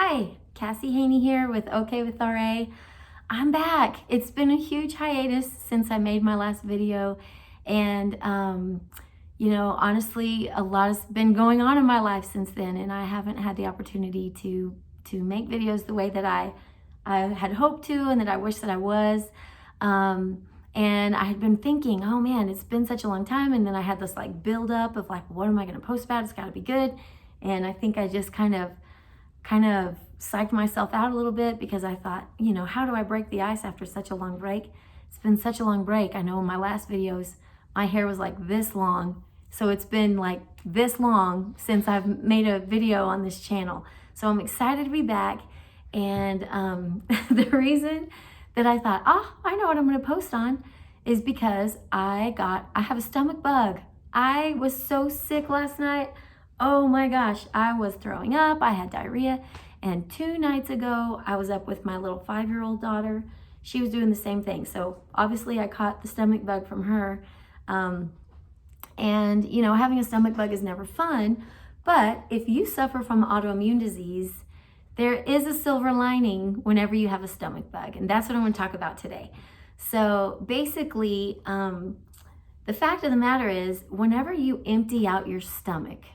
Hi, Cassie Haney here with OK with RA. I'm back. It's been a huge hiatus since I made my last video, and honestly, a lot has been going on in my life since then, and I haven't had the opportunity to make videos the way that I had hoped to, and that I wish that I was. And I had been thinking, oh man, it's been such a long time, and then I had this like build up of like, what am I going to post about? It's got to be good. And I think I just kind of psyched myself out a little bit, because I thought, how do I break the ice after such a long break? It's been such a long break. I know in my last videos, my hair was like this long. So it's been like this long since I've made a video on this channel. So I'm excited to be back. And the reason that I thought, I know what I'm going to post on is because I have a stomach bug. I was so sick last night. Oh my gosh, I was throwing up, I had diarrhea, and 2 nights ago, I was up with my little 5-year-old daughter. She was doing the same thing. So obviously I caught the stomach bug from her. And having a stomach bug is never fun, but if you suffer from autoimmune disease, there is a silver lining whenever you have a stomach bug, and that's what I'm going to talk about today. So basically, the fact of the matter is, whenever you empty out your stomach,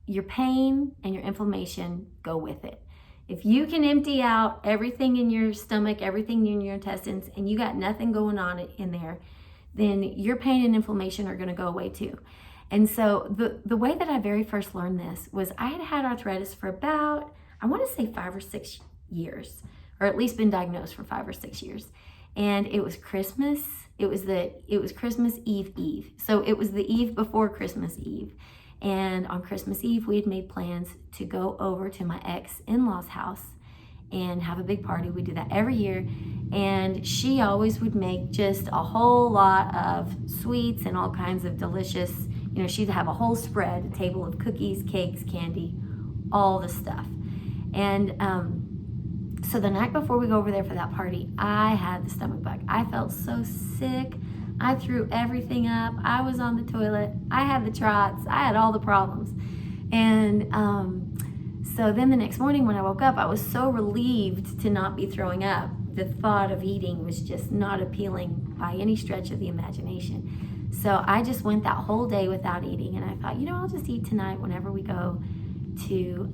your pain and your inflammation go with it. If you can empty out everything in your stomach, everything in your intestines, and you got nothing going on in there, then your pain and inflammation are going to go away too. And so the way that I very first learned this was I had arthritis for about, I want to say 5 or 6 years, or at least been diagnosed for 5 or 6 years. And it was Christmas. It was Christmas Eve. So it was the eve before Christmas Eve. And on Christmas Eve, we had made plans to go over to my ex-in-law's house and have a big party. We do that every year. And she always would make just a whole lot of sweets and all kinds of delicious, she'd have a whole spread, a table of cookies, cakes, candy, all the stuff. And so the night before we go over there for that party, I had the stomach bug. I felt so sick. I threw everything up. I was on the toilet. I had the trots. I had all the problems. And so then the next morning when I woke up, I was so relieved to not be throwing up. The thought of eating was just not appealing by any stretch of the imagination. So I just went that whole day without eating. And I thought, I'll just eat tonight whenever we go to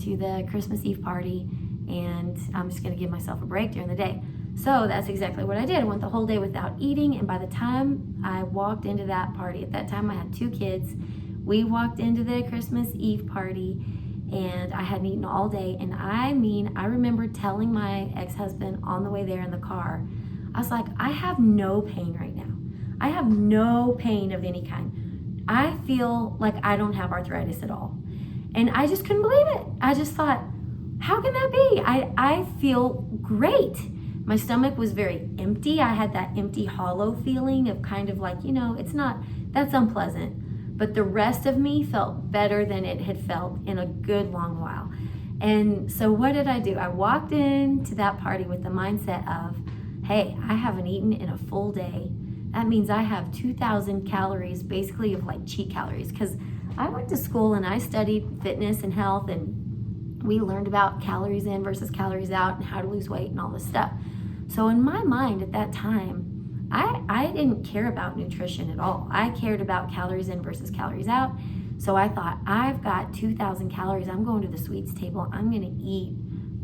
the Christmas Eve party. And I'm just going to give myself a break during the day. So that's exactly what I did. I went the whole day without eating, and by the time I walked into that party, at that time I had 2 kids, we walked into the Christmas Eve party, and I hadn't eaten all day. And I remember telling my ex-husband on the way there in the car, I was like, I have no pain right now. I have no pain of any kind. I feel like I don't have arthritis at all. And I just couldn't believe it. I just thought, how can that be? I feel great. My stomach was very empty. I had that empty, hollow feeling of kind of like, that's unpleasant. But the rest of me felt better than it had felt in a good long while. And so what did I do? I walked into that party with the mindset of, hey, I haven't eaten in a full day. That means I have 2,000 calories, basically of like cheat calories. Because I went to school and I studied fitness and health, and we learned about calories in versus calories out and how to lose weight and all this stuff. So in my mind at that time, I didn't care about nutrition at all. I cared about calories in versus calories out. So I thought, I've got 2,000 calories. I'm going to the sweets table. I'm going to eat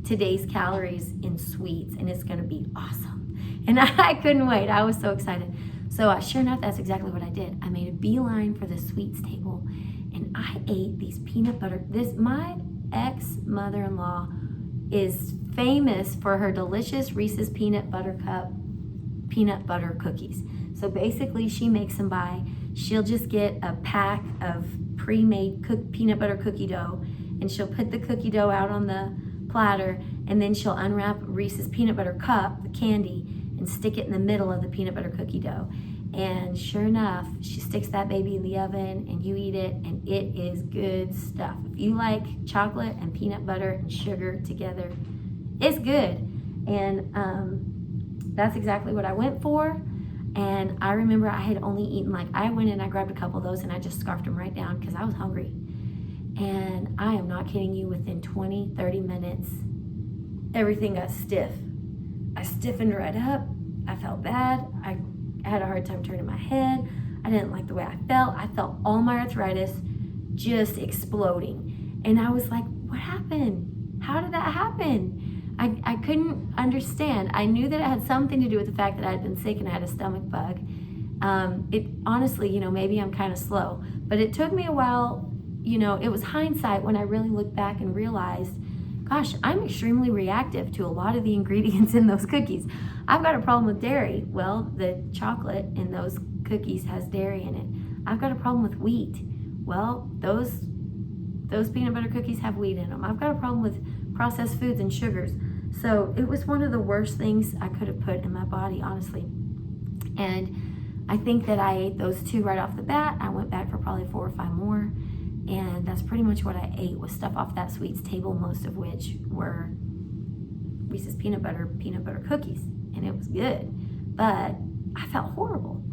today's calories in sweets, and it's going to be awesome. And I couldn't wait. I was so excited. So sure enough, that's exactly what I did. I made a beeline for the sweets table, and I ate these peanut butter. My ex-mother-in-law is famous for her delicious Reese's peanut butter cookies. So basically she makes them she'll just get a pack of pre-made peanut butter cookie dough, and she'll put the cookie dough out on the platter, and then she'll unwrap Reese's peanut butter cup, the candy, and stick it in the middle of the peanut butter cookie dough. And sure enough, she sticks that baby in the oven, and you eat it, and it is good stuff. If you like chocolate and peanut butter and sugar together, it's good. And that's exactly what I went for. And I remember I had only eaten I went and I grabbed a couple of those, and I just scarfed them right down because I was hungry. And I am not kidding you, within 20, 30 minutes, everything got stiff. I stiffened right up. I felt bad. I had a hard time turning my head. I didn't like the way I felt. I felt all my arthritis just exploding. And I was like, what happened? How did that happen? I couldn't understand. I knew that it had something to do with the fact that I had been sick and I had a stomach bug. It honestly, maybe I'm kind of slow, but it took me a while. It was hindsight when I really looked back and realized, gosh, I'm extremely reactive to a lot of the ingredients in those cookies. I've got a problem with dairy. Well, the chocolate in those cookies has dairy in it. I've got a problem with wheat. Well, those peanut butter cookies have wheat in them. I've got a problem with processed foods and sugars. So it was one of the worst things I could have put in my body, honestly. And I think that I ate those 2 right off the bat. I went back for probably 4 or 5 more. And that's pretty much what I ate, was stuff off that sweets table, most of which were Reese's peanut butter cookies. And it was good, but I felt horrible.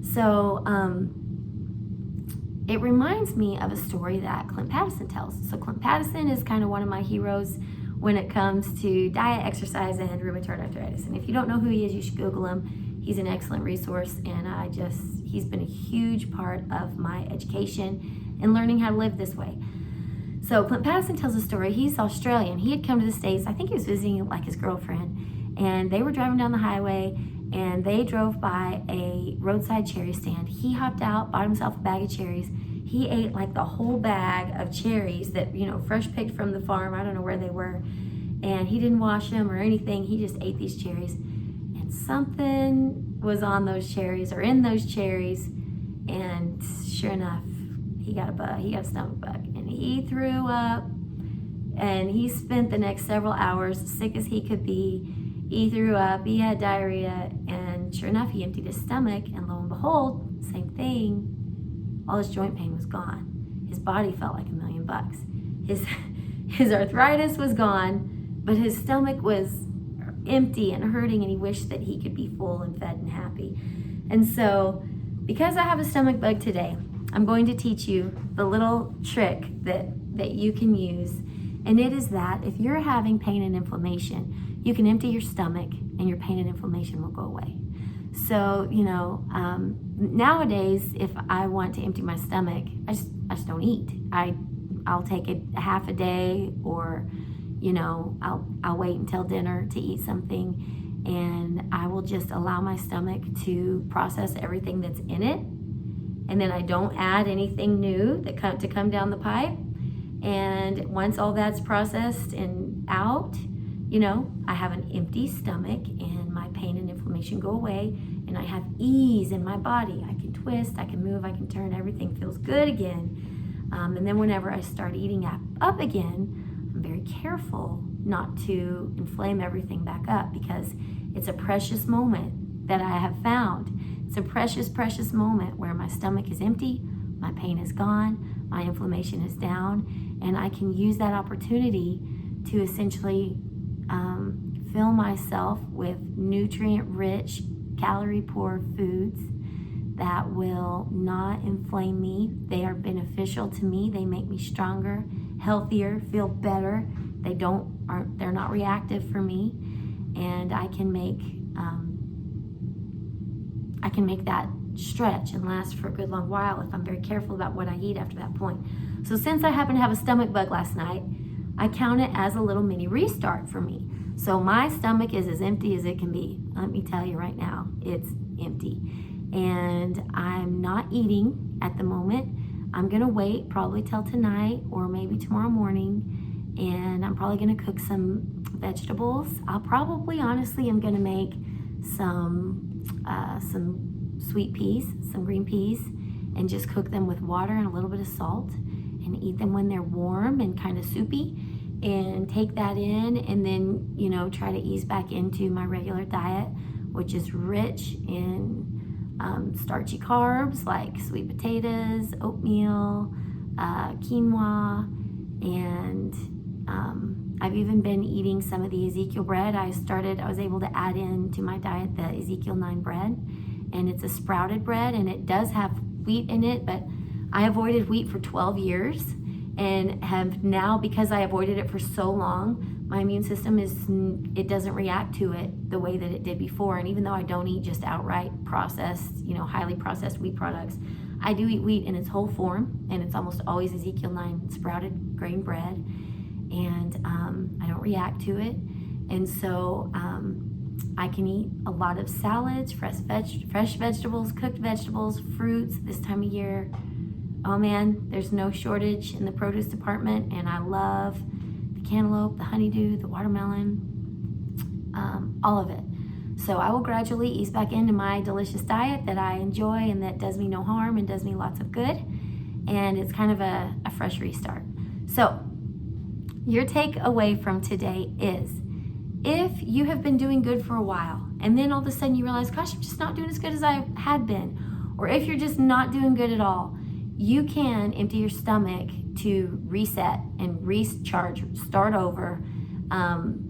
So it reminds me of a story that Clint Pattison tells. So Clint Pattison is kind of one of my heroes when it comes to diet, exercise, and rheumatoid arthritis. And if you don't know who he is, you should Google him. He's an excellent resource, and he's been a huge part of my education and learning how to live this way. So Clint Pattison tells a story. He's Australian. He had come to the States. I think he was visiting like his girlfriend, and they were driving down the highway, and they drove by a roadside cherry stand. He hopped out, bought himself a bag of cherries. He ate like the whole bag of cherries that, fresh picked from the farm. I don't know where they were. And he didn't wash them or anything. He just ate these cherries. And something was on those cherries or in those cherries. And sure enough, he got a stomach bug. And he threw up. And he spent the next several hours sick as he could be. He threw up, he had diarrhea, and sure enough, he emptied his stomach, and lo and behold, same thing, all his joint pain was gone. His body felt like $1,000,000. His arthritis was gone, but his stomach was empty and hurting, and he wished that he could be full and fed and happy. And so, because I have a stomach bug today, I'm going to teach you the little trick that you can use, and it is that if you're having pain and inflammation, you can empty your stomach and your pain and inflammation will go away. So, nowadays, if I want to empty my stomach, I just don't eat. I'll take it a half a day, or, I'll wait until dinner to eat something, and I will just allow my stomach to process everything that's in it. And then I don't add anything new to come down the pipe. And once all that's processed and out, I have an empty stomach and my pain and inflammation go away, and I have ease in my body. I can twist, I can move, I can turn, everything feels good again. And then whenever I start eating up again, I'm very careful not to inflame everything back up, because it's a precious moment that I have found. It's a precious, precious moment where my stomach is empty, my pain is gone, my inflammation is down, and I can use that opportunity to essentially fill myself with nutrient-rich, calorie-poor foods that will not inflame me. They are beneficial to me. They make me stronger, healthier, feel better. They're not reactive for me, and I can make that stretch and last for a good long while if I'm very careful about what I eat after that point. So since I happened to have a stomach bug last night, I count it as a little mini restart for me. So my stomach is as empty as it can be. Let me tell you right now, it's empty. And I'm not eating at the moment. I'm gonna wait probably till tonight or maybe tomorrow morning, and I'm probably gonna cook some vegetables. I'll probably, honestly, am gonna make some sweet peas, some green peas, and just cook them with water and a little bit of salt, and eat them when they're warm and kind of soupy, and take that in, and then, try to ease back into my regular diet, which is rich in starchy carbs like sweet potatoes, oatmeal, quinoa, and I've even been eating some of the Ezekiel bread. I was able to add in to my diet the Ezekiel 9 bread, and it's a sprouted bread, and it does have wheat in it, but I avoided wheat for 12 years, and have now, because I avoided it for so long, my immune system it doesn't react to it the way that it did before. And even though I don't eat just outright processed, highly processed wheat products, I do eat wheat in its whole form, and it's almost always Ezekiel 9 sprouted grain bread, and I don't react to it. And so I can eat a lot of salads, fresh vegetables, cooked vegetables, fruits this time of year. Oh man, there's no shortage in the produce department, and I love the cantaloupe, the honeydew, the watermelon, all of it. So I will gradually ease back into my delicious diet that I enjoy and that does me no harm and does me lots of good. And it's kind of a fresh restart. So your takeaway from today is, if you have been doing good for a while and then all of a sudden you realize, gosh, I'm just not doing as good as I had been, or if you're just not doing good at all, you can empty your stomach to reset and recharge, start over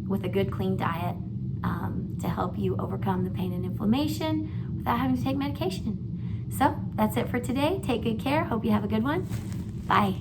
with a good, clean diet to help you overcome the pain and inflammation without having to take medication. So that's it for today. Take good care. Hope you have a good one. Bye.